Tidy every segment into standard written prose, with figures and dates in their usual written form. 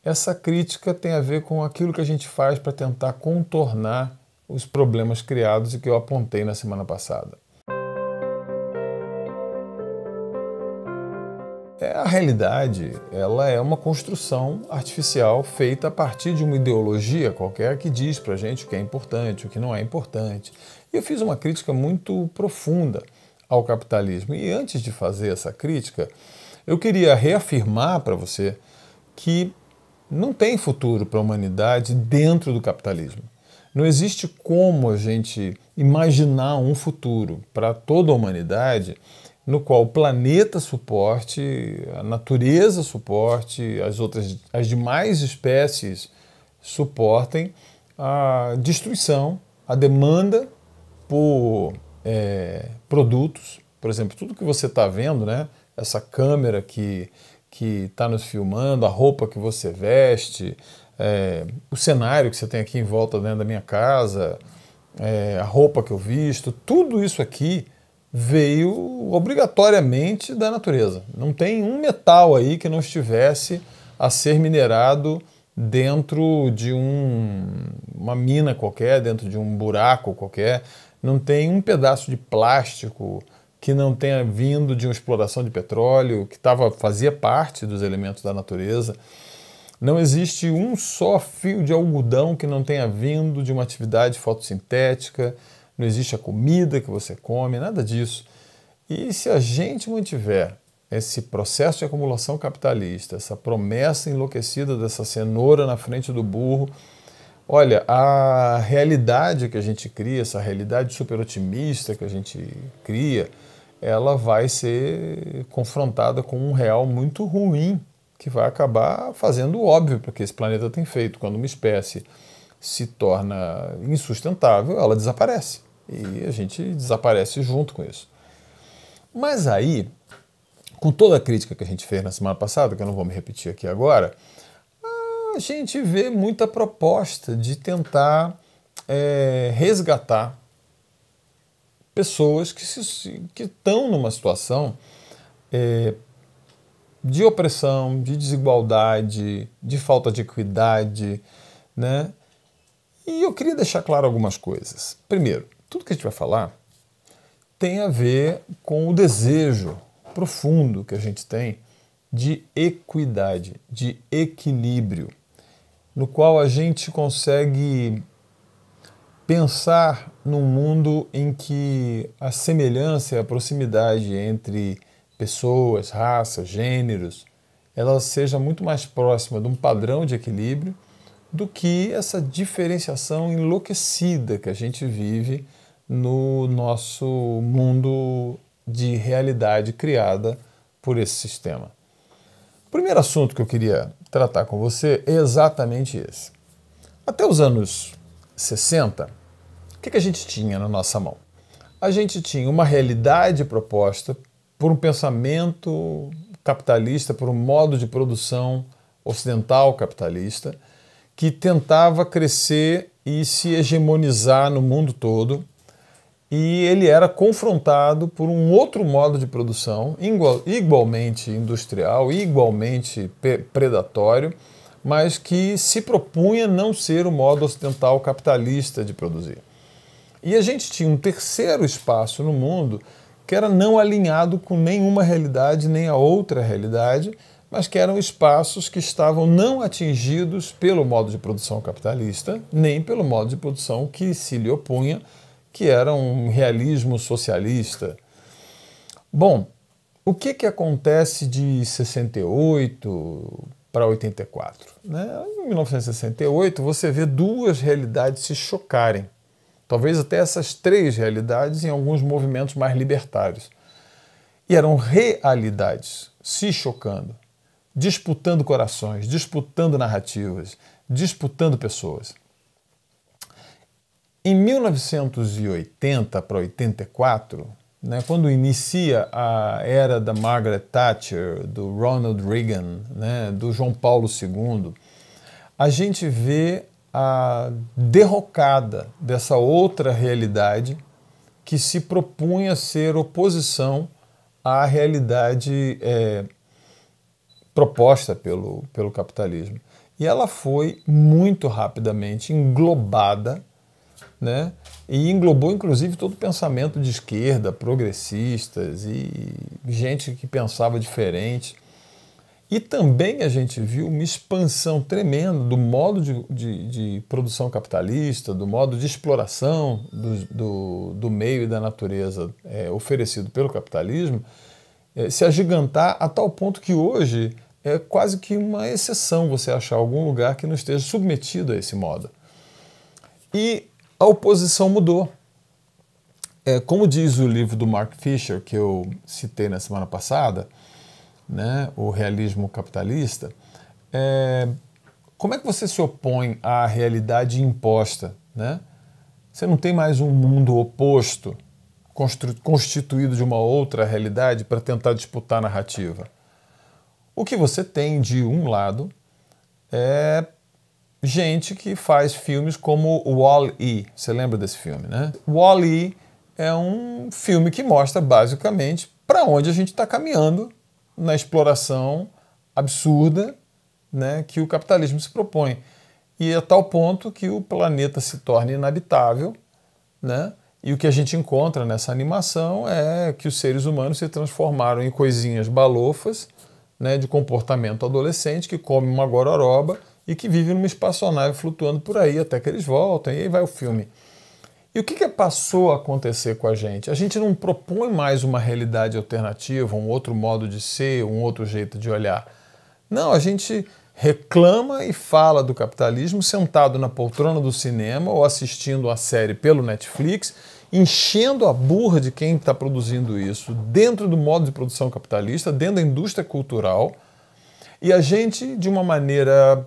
essa crítica tem a ver com aquilo que a gente faz para tentar contornar os problemas criados e que eu apontei na semana passada. A realidade, ela é uma construção artificial feita a partir de uma ideologia qualquer que diz pra gente o que é importante, o que não é importante. E eu fiz uma crítica muito profunda ao capitalismo. E antes de fazer essa crítica, eu queria reafirmar para você que não tem futuro para a humanidade dentro do capitalismo. Não existe como a gente imaginar um futuro para toda a humanidade no qual o planeta suporte, a natureza suporte, as demais espécies suportem a destruição, a demanda por produtos. Por exemplo, tudo que você está vendo, né? Essa câmera que está nos filmando, a roupa que você veste, o cenário que você tem aqui em volta dentro da minha casa, a roupa que eu visto, tudo isso aqui veio obrigatoriamente da natureza. Não tem um metal aí que não estivesse a ser minerado dentro de uma mina qualquer, dentro de um buraco qualquer. Não tem um pedaço de plástico que não tenha vindo de uma exploração de petróleo, que fazia parte dos elementos da natureza. Não existe um só fio de algodão que não tenha vindo de uma atividade fotossintética. Não existe a comida que você come, nada disso. E se a gente mantiver esse processo de acumulação capitalista, essa promessa enlouquecida dessa cenoura na frente do burro, olha, a realidade que a gente cria, essa realidade super otimista que a gente cria, ela vai ser confrontada com um real muito ruim, que vai acabar fazendo o óbvio porque esse planeta tem feito. Quando uma espécie se torna insustentável, ela desaparece. E a gente desaparece junto com isso. Mas aí, com toda a crítica que a gente fez na semana passada, que eu não vou me repetir aqui agora, a gente vê muita proposta de tentar resgatar pessoas que estão numa situação de opressão, de desigualdade, de falta de equidade, né? E eu queria deixar claro algumas coisas. Primeiro, tudo que a gente vai falar tem a ver com o desejo profundo que a gente tem de equidade, de equilíbrio, no qual a gente consegue pensar num mundo em que a semelhança e a proximidade entre pessoas, raças, gêneros, ela seja muito mais próxima de um padrão de equilíbrio do que essa diferenciação enlouquecida que a gente vive no nosso mundo de realidade criada por esse sistema. O primeiro assunto que eu queria tratar com você é exatamente esse. Até os anos 60, o que a gente tinha na nossa mão? A gente tinha uma realidade proposta por um pensamento capitalista, por um modo de produção ocidental capitalista, que tentava crescer e se hegemonizar no mundo todo, e ele era confrontado por um outro modo de produção, igualmente industrial, igualmente predatório, mas que se propunha não ser o modo ocidental capitalista de produzir. E a gente tinha um terceiro espaço no mundo que era não alinhado com nenhuma realidade, nem a outra realidade, mas que eram espaços que estavam não atingidos pelo modo de produção capitalista, nem pelo modo de produção que se lhe opunha, que era um realismo socialista. Bom, o que acontece de 68 para 84? Em 1968, você vê duas realidades se chocarem. Talvez até essas três realidades em alguns movimentos mais libertários. E eram realidades se chocando, disputando corações, disputando narrativas, disputando pessoas. Em 1980 para 84, quando inicia a era da Margaret Thatcher, do Ronald Reagan, do João Paulo II, a gente vê a derrocada dessa outra realidade que se propunha ser oposição à realidade proposta pelo capitalismo. E ela foi muito rapidamente englobada, né? E englobou inclusive todo o pensamento de esquerda, progressistas e gente que pensava diferente. E também a gente viu uma expansão tremenda do modo de produção capitalista, do modo de exploração do meio e da natureza oferecido pelo capitalismo, se agigantar a tal ponto que hoje é quase que uma exceção você achar algum lugar que não esteja submetido a esse modo. E a oposição mudou. Como diz o livro do Mark Fisher, que eu citei na semana passada, né, o realismo capitalista, como é que você se opõe à realidade imposta? Né? Você não tem mais um mundo oposto, constituído de uma outra realidade para tentar disputar a narrativa. O que você tem, de um lado, é gente que faz filmes como Wall-E. Você lembra desse filme, né? Wall-E é um filme que mostra, basicamente, para onde a gente está caminhando na exploração absurda, né, que o capitalismo se propõe. E a tal ponto que o planeta se torna inabitável, né? E o que a gente encontra nessa animação é que os seres humanos se transformaram em coisinhas balofas, né, de comportamento adolescente, que comem uma gororoba e que vivem numa espaçonave flutuando por aí até que eles voltam, e aí vai o filme. E o que passou a acontecer com a gente? A gente não propõe mais uma realidade alternativa, um outro modo de ser, um outro jeito de olhar. Não, a gente reclama e fala do capitalismo sentado na poltrona do cinema ou assistindo a série pelo Netflix, enchendo a burra de quem está produzindo isso dentro do modo de produção capitalista, dentro da indústria cultural, e a gente, de uma maneira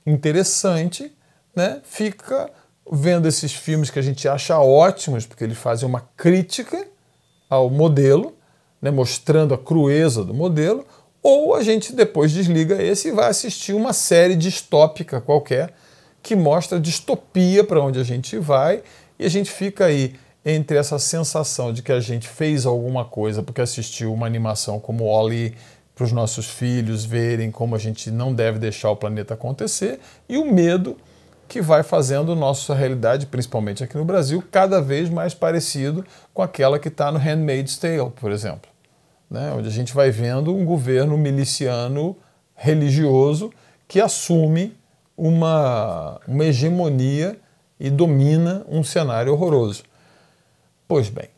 interessante, né, fica vendo esses filmes que a gente acha ótimos, porque eles fazem uma crítica ao modelo, né, mostrando a crueza do modelo, ou a gente depois desliga esse e vai assistir uma série distópica qualquer que mostra distopia para onde a gente vai, e a gente fica aí entre essa sensação de que a gente fez alguma coisa porque assistiu uma animação como Wall-E para os nossos filhos verem como a gente não deve deixar o planeta acontecer, e o medo que vai fazendo nossa realidade, principalmente aqui no Brasil, cada vez mais parecido com aquela que está no Handmaid's Tale, por exemplo, né? Onde a gente vai vendo um governo miliciano religioso que assume uma hegemonia e domina um cenário horroroso. Pois bem,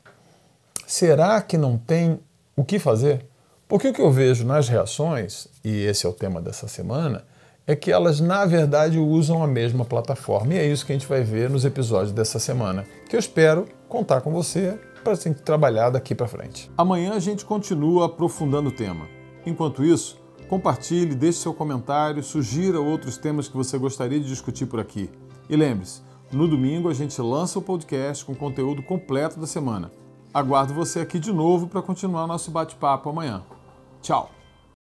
será que não tem o que fazer? Porque o que eu vejo nas reações, e esse é o tema dessa semana, é que elas, na verdade, usam a mesma plataforma. E é isso que a gente vai ver nos episódios dessa semana, que eu espero contar com você para a gente trabalhar daqui para frente. Amanhã a gente continua aprofundando o tema. Enquanto isso, compartilhe, deixe seu comentário, sugira outros temas que você gostaria de discutir por aqui. E lembre-se, no domingo a gente lança o podcast com conteúdo completo da semana. Aguardo você aqui de novo para continuar nosso bate-papo amanhã. Tchau!